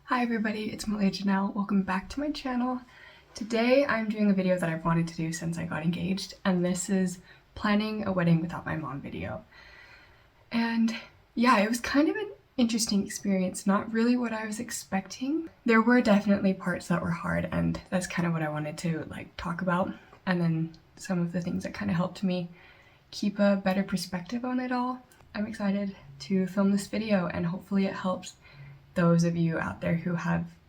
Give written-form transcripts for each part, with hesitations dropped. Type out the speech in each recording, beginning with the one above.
Hi everybody, it's Malia Janelle. Welcome back to my channel. Today I'm doing a video that I've wanted to do since I got engaged, and this is planning a wedding without my mom video. And yeah, it was kind of an interesting experience, not really what I was expecting. There were definitely parts that were hard, and that's kind of what I wanted to talk about, and then some of the things that kind of helped me keep a better perspective on it all. I'm excited to film this video, and hopefully it helps those of you out there who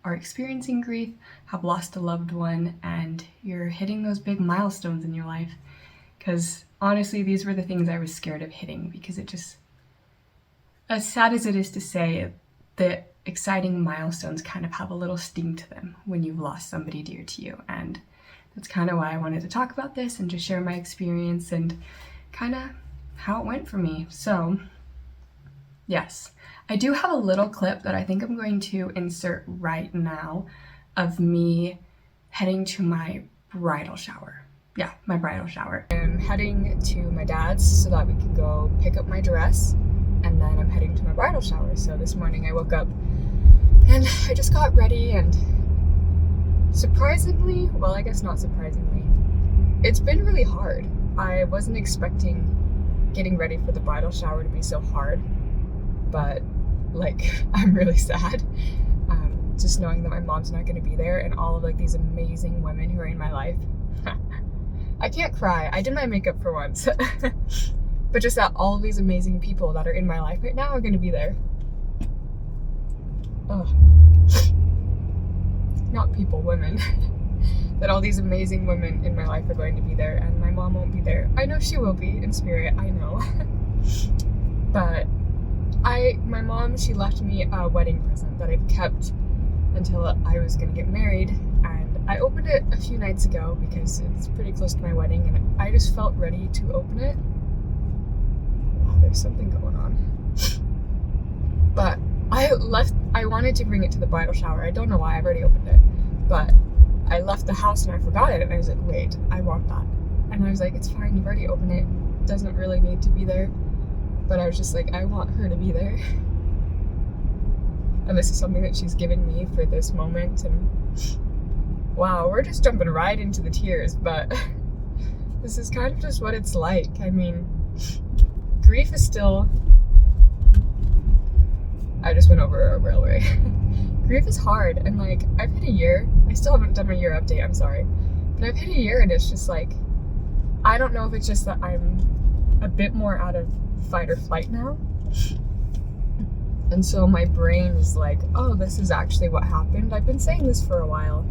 are experiencing grief, have lost a loved one, and you're hitting those big milestones in your life. Because honestly, these were the things I was scared of hitting, because it just, as sad as it is to say, the exciting milestones kind of have a little sting to them when you've lost somebody dear to you. And that's kind of why I wanted to talk about this and just share my experience and kind of how it went for me. So yes, I do have a little clip that I think I'm going to insert right now of me heading to my bridal shower. Yeah, my bridal shower. I'm heading to my dad's so that we can go pick up my dress, and then I'm heading to my bridal shower. So this morning I woke up and I just got ready, and surprisingly, well, I guess not surprisingly, it's been really hard. I wasn't expecting getting ready for the bridal shower to be so hard, but I'm really sad. Just knowing that my mom's not going to be there, and all of these amazing women who are in my life. I can't cry. I did my makeup for once. But just that all of these amazing people that are in my life right now are going to be there. Ugh. Not people, women. That all these amazing women in my life are going to be there, and my mom won't be there. I know she will be in spirit, I know. But my mom, she left me a wedding present that I've kept until I was going to get married, and I opened it a few nights ago because it's pretty close to my wedding, and I just felt ready to open it. Wow, there's something going on. But I wanted to bring it to the bridal shower. I don't know why, I've already opened it, but I left the house and I forgot it, and I was like, wait, I want that. And I was like, it's fine, you've already opened it. It doesn't really need to be there. But I was just like, I want her to be there. And this is something that she's given me for this moment. And wow, we're just jumping right into the tears, but this is kind of just what it's like. I mean, grief is still... I just went over a railway. Grief is hard, and I've hit a year. I still haven't done my year update, I'm sorry. But I've hit a year, and it's just I don't know if it's just that I'm a bit more out of fight or flight now, and so my brain is like, oh, this is actually what happened. I've been saying this for a while.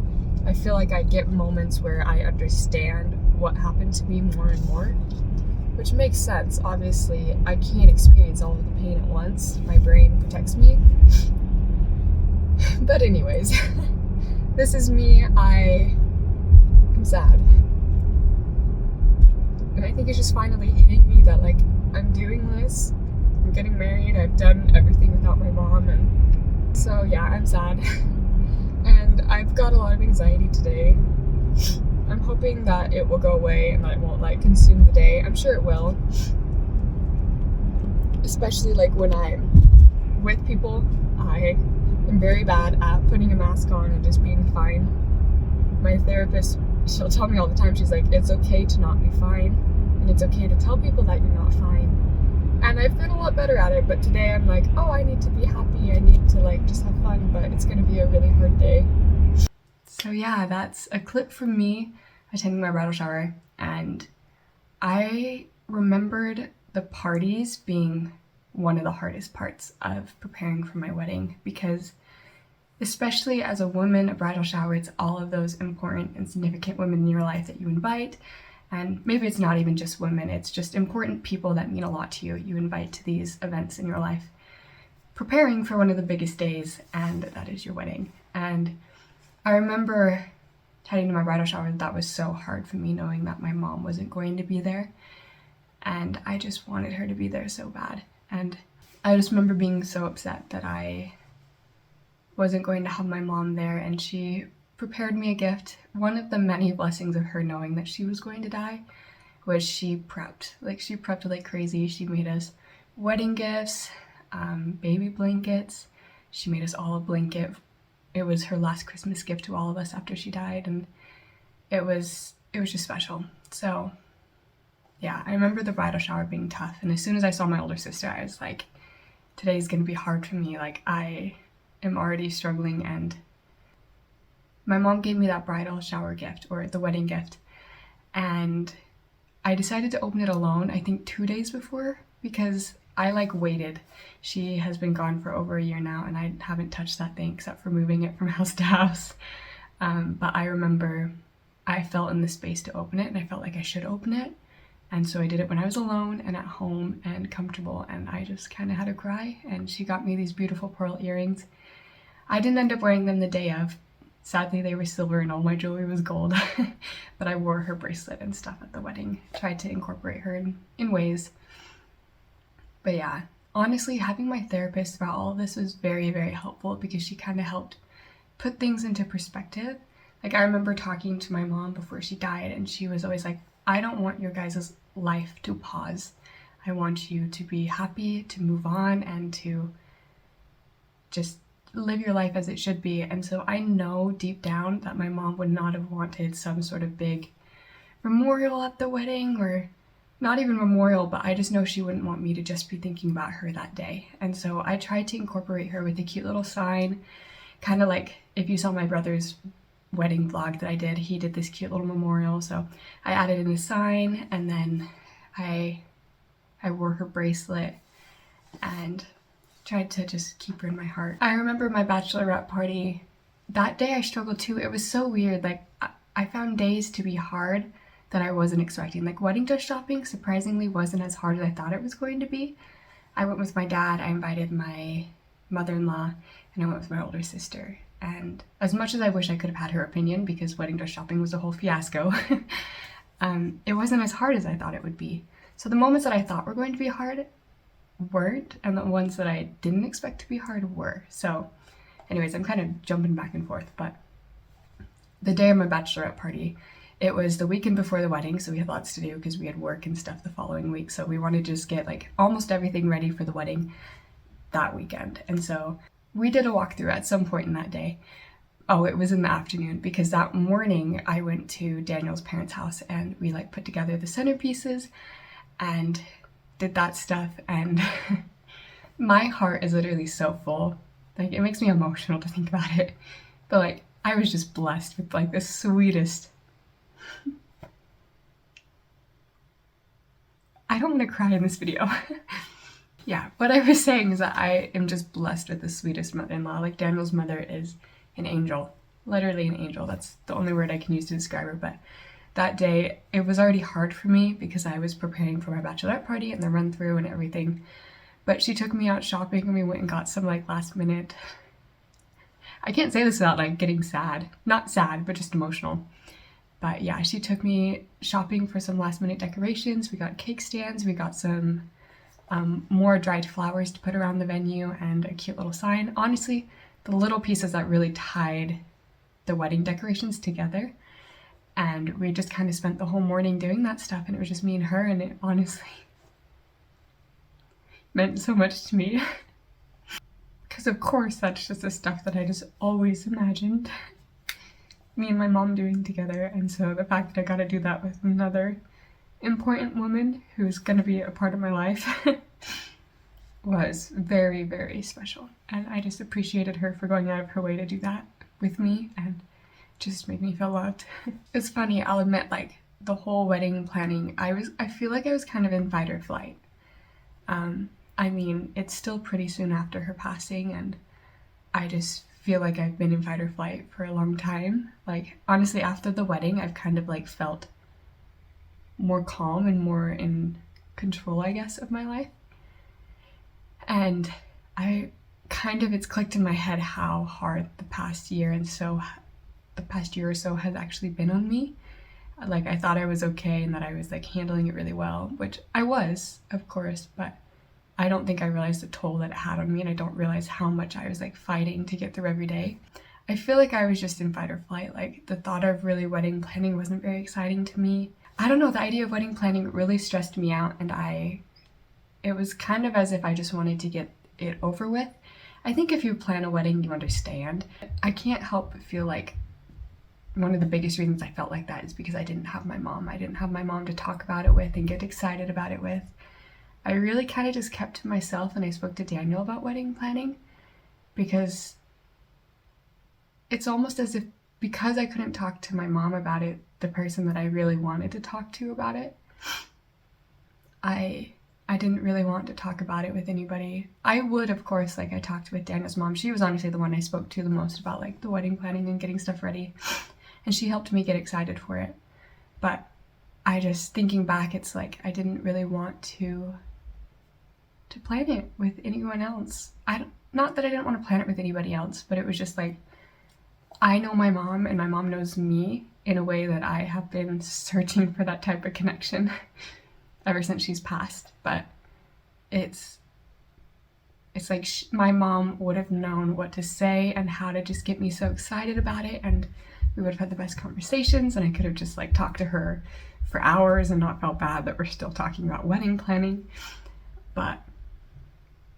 I feel like I get moments where I understand what happened to me more and more, which makes sense. Obviously, I can't experience all of the pain at once. My brain protects me. But anyways, this is me. I'm sad. And I think it's just finally hitting me that I'm doing this, I'm getting married, I've done everything without my mom, and so yeah, I'm sad. And I've got a lot of anxiety today. I'm hoping that it will go away and that it won't consume the day. I'm sure it will. Especially when I'm with people, I am very bad at putting a mask on and just being fine. My therapist, she'll tell me all the time, she's like, it's okay to not be fine, and it's okay to tell people that you're not fine. And I've been a lot better at it, but today I'm like, oh, I need to be happy, I need to just have fun, but it's gonna be a really hard day. So yeah, that's a clip from me attending my bridal shower, and I remembered the parties being one of the hardest parts of preparing for my wedding, because especially as a woman, a bridal shower, it's all of those important and significant women in your life that you invite. And maybe it's not even just women, it's just important people that mean a lot to you. You invite to these events in your life, preparing for one of the biggest days, and that is your wedding. And I remember heading to my bridal shower, that was so hard for me, knowing that my mom wasn't going to be there. And I just wanted her to be there so bad. And I just remember being so upset that I wasn't going to have my mom there, and she prepared me a gift. One of the many blessings of her knowing that she was going to die was she prepped. She prepped like crazy. She made us wedding gifts, baby blankets. She made us all a blanket it was her last Christmas gift to all of us after she died, and it was just special. So yeah, I remember the bridal shower being tough, and as soon as I saw my older sister, I was like, today's gonna be hard for me. Like, I am already struggling. And my mom gave me that bridal shower gift, or the wedding gift, and I decided to open it alone, I think 2 days before, because I like waited. She has been gone for over a year now, and I haven't touched that thing except for moving it from house to house. But I remember I felt in the space to open it, and I felt like I should open it. And so I did it when I was alone and at home and comfortable, and I just kind of had a cry. And she got me these beautiful pearl earrings. I didn't end up wearing them the day of. Sadly, they were silver and all my jewelry was gold. But I wore her bracelet and stuff at the wedding. Tried to incorporate her in ways. But yeah, honestly, having my therapist throughout all of this was very, very helpful, because she kind of helped put things into perspective. Like, I remember talking to my mom before she died, and she was always like, I don't want your guys' life to pause. I want you to be happy, to move on, and to just live your life as it should be. And so I know deep down that my mom would not have wanted some sort of big memorial at the wedding, or not even memorial, but I just know she wouldn't want me to just be thinking about her that day. And so I tried to incorporate her with a cute little sign, kind of like if you saw my brother's wedding vlog that I did, he did this cute little memorial. So I added in a sign, and then I wore her bracelet and tried to just keep her in my heart. I remember my bachelorette party. That day I struggled too. It was so weird. Like, I found days to be hard that I wasn't expecting. Like, wedding dress shopping surprisingly wasn't as hard as I thought it was going to be. I went with my dad, I invited my mother-in-law, and I went with my older sister. And as much as I wish I could have had her opinion, because wedding dress shopping was a whole fiasco, it wasn't as hard as I thought it would be. So the moments that I thought were going to be hard weren't, and the ones that I didn't expect to be hard were. So anyways, I'm kind of jumping back and forth, but the day of my bachelorette party, it was the weekend before the wedding, so we had lots to do because we had work and stuff the following week. So we wanted to just get like almost everything ready for the wedding that weekend. And so we did a walkthrough at some point in that day. Oh, it was in the afternoon, because that morning I went to Daniel's parents' house and we like put together the centerpieces and did that stuff. And my heart is literally so full. Like, it makes me emotional to think about it. But like, I was just blessed with like the sweetest. I don't want to cry in this video. Yeah, what I was saying is that I am just blessed with the sweetest mother-in-law. Like, Daniel's mother is an angel, literally an angel. That's the only word I can use to describe her. But that day, it was already hard for me because I was preparing for my bachelorette party and the run through and everything. But she took me out shopping and we went and got some like last minute. I can't say this without like getting sad. Not sad, but just emotional. But yeah, she took me shopping for some last minute decorations. We got cake stands, we got some more dried flowers to put around the venue, and a cute little sign. Honestly, the little pieces that really tied the wedding decorations together. And we just kind of spent the whole morning doing that stuff, and it was just me and her, and it honestly meant so much to me. Because of course that's just the stuff that I just always imagined me and my mom doing together. And so the fact that I got to do that with another important woman who's going to be a part of my life was very, very special. And I just appreciated her for going out of her way to do that with me, and just made me feel loved. It's funny, I'll admit, like, the whole wedding planning, I feel like I was kind of in fight or flight. I mean, it's still pretty soon after her passing, and I just feel like I've been in fight or flight for a long time. Like, honestly, after the wedding, I've kind of like felt more calm and more in control, I guess, of my life. And it's clicked in my head how hard the past year or so has actually been on me. Like, I thought I was okay and that I was like handling it really well, which I was, of course, but I don't think I realized the toll that it had on me, and I don't realize how much I was like fighting to get through every day. I feel like I was just in fight or flight. Like, the thought of really wedding planning wasn't very exciting to me. I don't know, the idea of wedding planning really stressed me out, and it was kind of as if I just wanted to get it over with. I think if you plan a wedding, you understand. I can't help but feel like one of the biggest reasons I felt like that is because I didn't have my mom. I didn't have my mom to talk about it with and get excited about it with. I really kind of just kept to myself, and I spoke to Daniel about wedding planning because it's almost as if because I couldn't talk to my mom about it, the person that I really wanted to talk to about it, I didn't really want to talk about it with anybody. I would, of course, like I talked with Daniel's mom. She was honestly the one I spoke to the most about like the wedding planning and getting stuff ready. And she helped me get excited for it. But I just, thinking back, it's like I didn't really want to plan it with anyone else. Not that I didn't want to plan it with anybody else, but it was just like, I know my mom and my mom knows me in a way that I have been searching for that type of connection ever since she's passed. But it's like my mom would have known what to say and how to just get me so excited about it, and we would have had the best conversations, and I could have just like talked to her for hours and not felt bad that we're still talking about wedding planning. But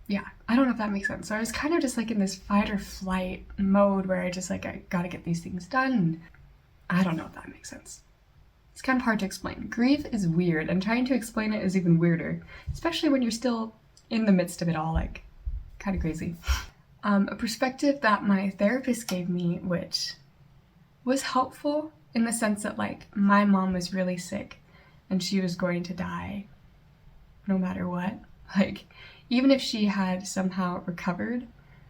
yeah, I don't know if that makes sense. So I was kind of just like in this fight or flight mode where I just like, I gotta get these things done. And I don't know if that makes sense. It's kind of hard to explain. Grief is weird, and trying to explain it is even weirder, especially when you're still in the midst of it all, like kind of crazy. A perspective that my therapist gave me, which was helpful in the sense that like my mom was really sick and she was going to die no matter what. Like, even if she had somehow recovered,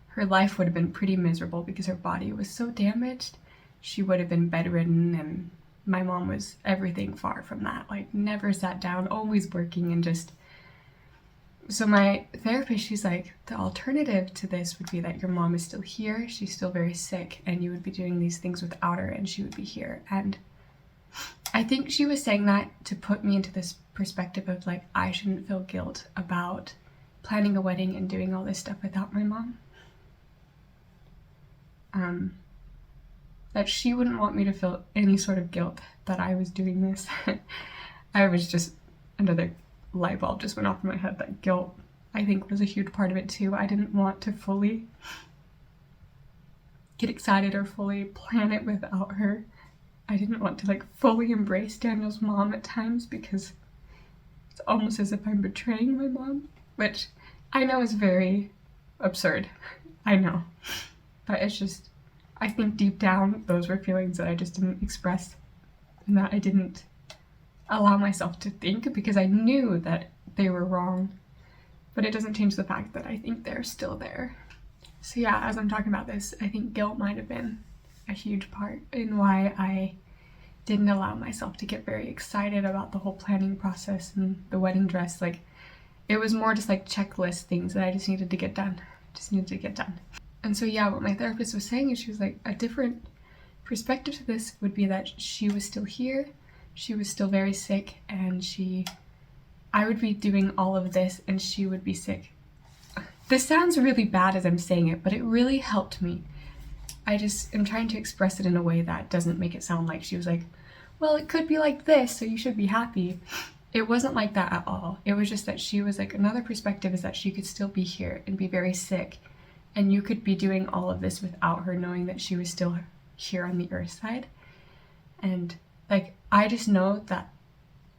her life would have been pretty miserable because her body was so damaged. She would have been bedridden, and my mom was everything far from that. Like, never sat down, always working, and just... So my therapist, she's like, the alternative to this would be that your mom is still here, she's still very sick, and you would be doing these things without her, and she would be here. And I think she was saying that to put me into this perspective of like, I shouldn't feel guilt about planning a wedding and doing all this stuff without my mom. That she wouldn't want me to feel any sort of guilt that I was doing this. I was just, another light bulb just went off in my head that guilt, I think, was a huge part of it too. I didn't want to fully get excited or fully plan it without her. I didn't want to like fully embrace Daniel's mom at times because it's almost as if I'm betraying my mom, which I know is very absurd. I know. But it's just, I think deep down, those were feelings that I just didn't express and that I didn't allow myself to think because I knew that they were wrong. But it doesn't change the fact that I think they're still there. So yeah, as I'm talking about this, I think guilt might have been a huge part in why I didn't allow myself to get very excited about the whole planning process and the wedding dress. Like, it was more just like checklist things that I just needed to get done. And so yeah, what my therapist was saying is she was like, a different perspective to this would be that she was still here, she was still very sick, and I would be doing all of this and she would be sick. This sounds really bad as I'm saying it, but it really helped me. I just am trying to express it in a way that doesn't make it sound like she was like, well, it could be like this, so you should be happy. It wasn't like that at all. It was just that she was like, another perspective is that she could still be here and be very sick, and you could be doing all of this without her, knowing that she was still here on the earth side. And like, I just know that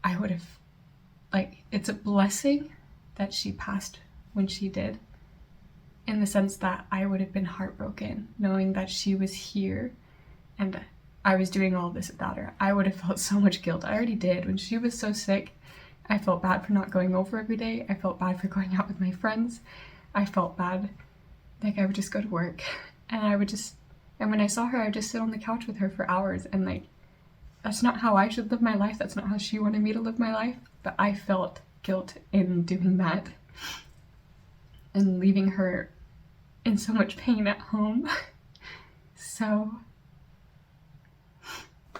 I would have, like, it's a blessing that she passed when she did, in the sense that I would have been heartbroken knowing that she was here and I was doing all of this without her. I would have felt so much guilt. I already did. When she was so sick, I felt bad for not going over every day. I felt bad for going out with my friends. I felt bad. Like, I would just go to work and and when I saw her, I would just sit on the couch with her for hours, and like, that's not how I should live my life. That's not how she wanted me to live my life. But I felt guilt in doing that and leaving her in so much pain at home. So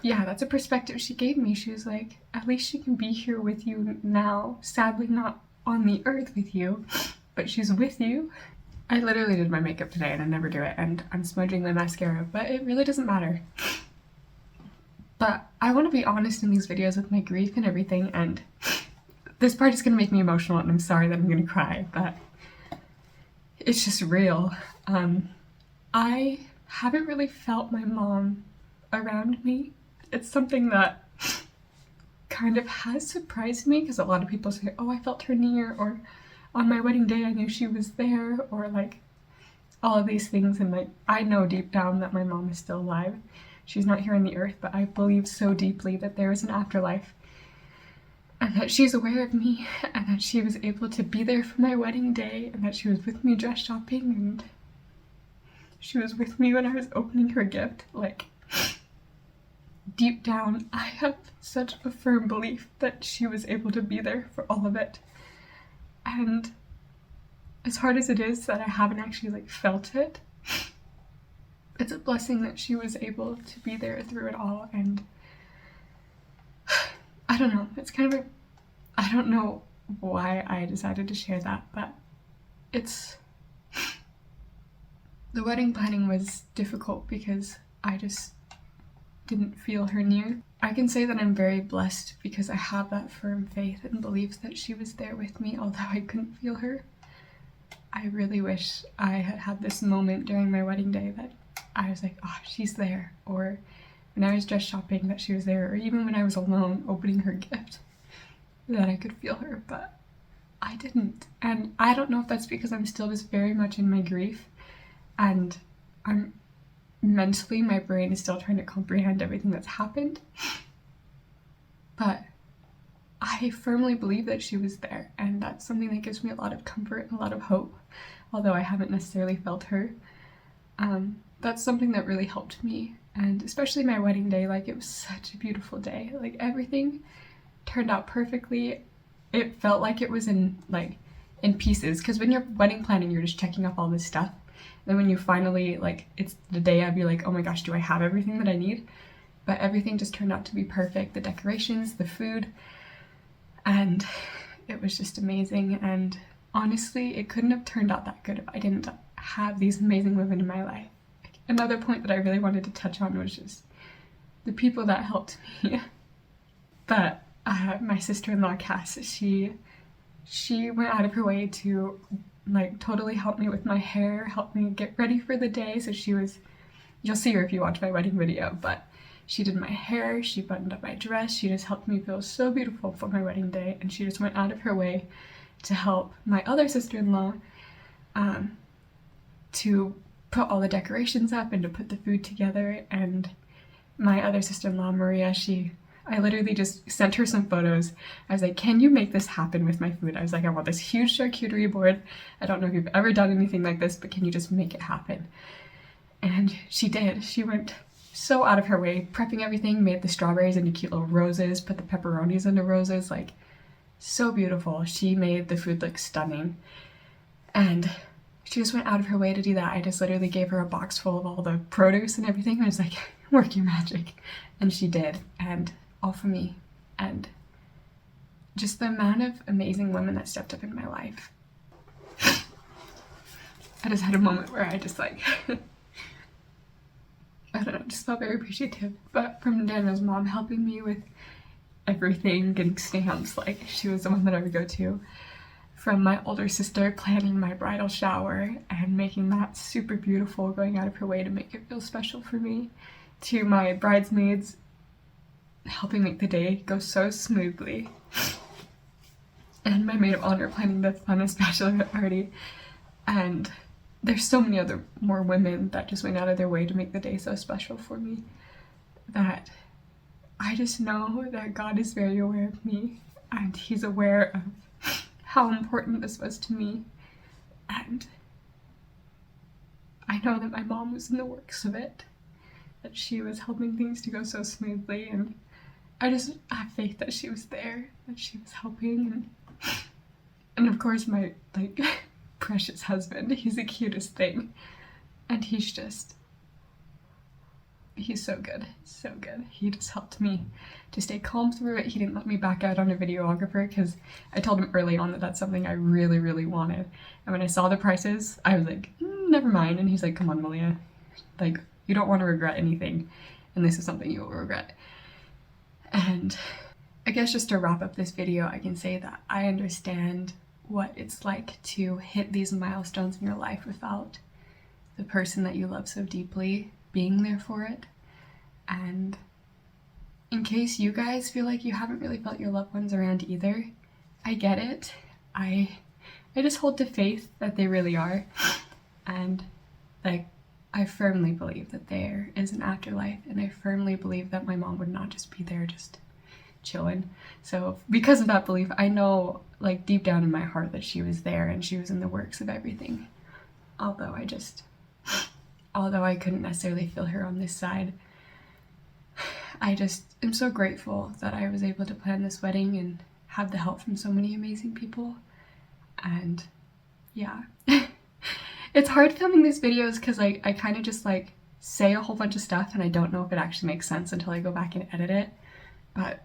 yeah, that's a perspective she gave me. She was like, at least she can be here with you now. Sadly not on the earth with you, but she's with you. I literally did my makeup today and I never do it, and I'm smudging my mascara, but it really doesn't matter. But I want to be honest in these videos with my grief and everything, and this part is going to make me emotional, and I'm sorry that I'm going to cry, but it's just real. I haven't really felt my mom around me. It's something that kind of has surprised me because a lot of people say, oh, I felt her near, or on my wedding day I knew she was there, or like all of these things. And like, I know deep down that my mom is still alive. She's not here on the earth, but I believe so deeply that there is an afterlife, and that she's aware of me, and that she was able to be there for my wedding day, and that she was with me dress shopping, and she was with me when I was opening her gift. Like, deep down, I have such a firm belief that she was able to be there for all of it. And as hard as it is that I haven't actually like felt it, it's a blessing that she was able to be there through it all. And I don't know, it's kind of I don't know why I decided to share that, but the wedding planning was difficult because I just didn't feel her near. I can say that I'm very blessed because I have that firm faith and belief that she was there with me, although I couldn't feel her. I really wish I had had this moment during my wedding day that I was like, oh, she's there, or when I was dress shopping that she was there, or even when I was alone opening her gift that I could feel her, but I didn't. And I don't know if that's because I'm still just very much in my grief, and I'm mentally, my brain is still trying to comprehend everything that's happened, but I firmly believe that she was there, and that's something that gives me a lot of comfort and a lot of hope, although I haven't necessarily felt her. That's something that really helped me, and especially my wedding day. Like, it was such a beautiful day. Like, everything turned out perfectly. It felt like it was in pieces, because when you're wedding planning, you're just checking off all this stuff. Then when you finally, like, it's the day of, you're like, oh my gosh, do I have everything that I need? But everything just turned out to be perfect. The decorations, the food, and it was just amazing. And honestly, it couldn't have turned out that good if I didn't have these amazing women in my life. Another point that I really wanted to touch on was just the people that helped me. But my sister-in-law, Cass, she went out of her way to like totally help me with my hair, help me get ready for the day. So you'll see her if you watch my wedding video, but she did my hair, she buttoned up my dress, she just helped me feel so beautiful for my wedding day, and she just went out of her way to help my other sister-in-law to put all the decorations up and to put the food together. And my other sister-in-law, Maria, I literally just sent her some photos. I was like, can you make this happen with my food? I was like, I want this huge charcuterie board. I don't know if you've ever done anything like this, but can you just make it happen? And she did. She went so out of her way, prepping everything, made the strawberries into cute little roses, put the pepperonis into roses, like, so beautiful. She made the food look stunning. And she just went out of her way to do that. I just literally gave her a box full of all the produce and everything. I was like, work your magic. And she did. And all for me. And just the amount of amazing women that stepped up in my life. I just had a moment where I just like, I don't know, just felt very appreciative. But from Daniel's mom helping me with everything, getting stamps, like, she was the one that I would go to. From my older sister planning my bridal shower and making that super beautiful, going out of her way to make it feel special for me, to my bridesmaids helping make the day go so smoothly, and my maid of honor planning the funnest bachelorette party. And there's so many more women that just went out of their way to make the day so special for me, that I just know that God is very aware of me, and he's aware of how important this was to me. And I know that my mom was in the works of it, that she was helping things to go so smoothly, and I just have faith that she was there, that she was helping. And of course my like precious husband, he's the cutest thing, and he's so good, so good. He just helped me to stay calm through it. He didn't let me back out on a videographer, because I told him early on that that's something I really, really wanted. And when I saw the prices, I was like, never mind. And he's like, come on, Malia, like, you don't want to regret anything, and this is something you will regret. And I guess just to wrap up this video, I can say that I understand what it's like to hit these milestones in your life without the person that you love so deeply being there for it. And in case you guys feel like you haven't really felt your loved ones around either, I get it. I just hold to faith that they really are. And like, I firmly believe that there is an afterlife, and I firmly believe that my mom would not just be there just chilling. So because of that belief, I know like deep down in my heart that she was there and she was in the works of everything. Although I couldn't necessarily feel her on this side, I just am so grateful that I was able to plan this wedding and have the help from so many amazing people. And yeah, it's hard filming these videos because I kind of just like say a whole bunch of stuff and I don't know if it actually makes sense until I go back and edit it. But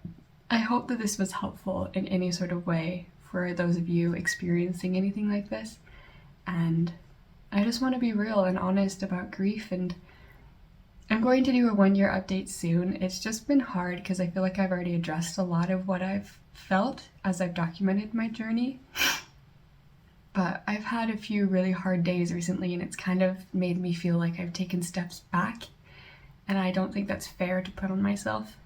I hope that this was helpful in any sort of way for those of you experiencing anything like this. And I just want to be real and honest about grief, and I'm going to do a 1-year update soon. It's just been hard because I feel like I've already addressed a lot of what I've felt as I've documented my journey. But I've had a few really hard days recently, and it's kind of made me feel like I've taken steps back, and I don't think that's fair to put on myself.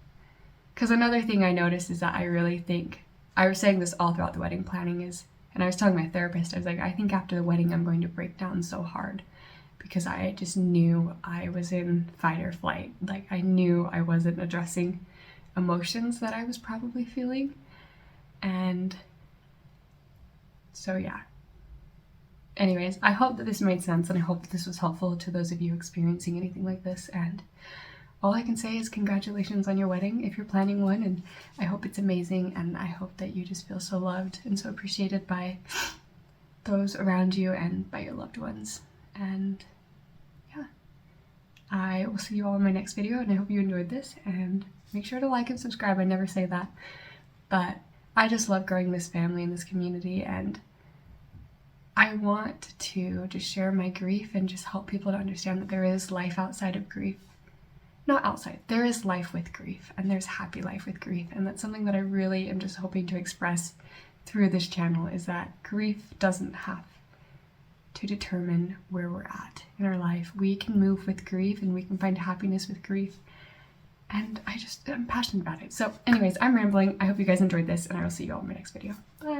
Because another thing I noticed is that I really think, I was saying this all throughout the wedding planning is, and I was telling my therapist, I was like, I think after the wedding I'm going to break down so hard because I just knew I was in fight or flight. Like I knew I wasn't addressing emotions that I was probably feeling. And so yeah. Anyways, I hope that this made sense, and I hope that this was helpful to those of you experiencing anything like this. And all I can say is congratulations on your wedding if you're planning one, and I hope it's amazing, and I hope that you just feel so loved and so appreciated by those around you and by your loved ones. And yeah, I will see you all in my next video, and I hope you enjoyed this, and make sure to like and subscribe. I never say that, but I just love growing this family and this community, and I want to just share my grief and just help people to understand that there is life outside of grief. Not outside, there is life with grief, and there's happy life with grief, and that's something that I really am just hoping to express through this channel, is that grief doesn't have to determine where we're at in our life. We can move with grief, and we can find happiness with grief, and I'm passionate about it. So anyways, I'm rambling. I hope you guys enjoyed this, and I will see you all in my next video. Bye!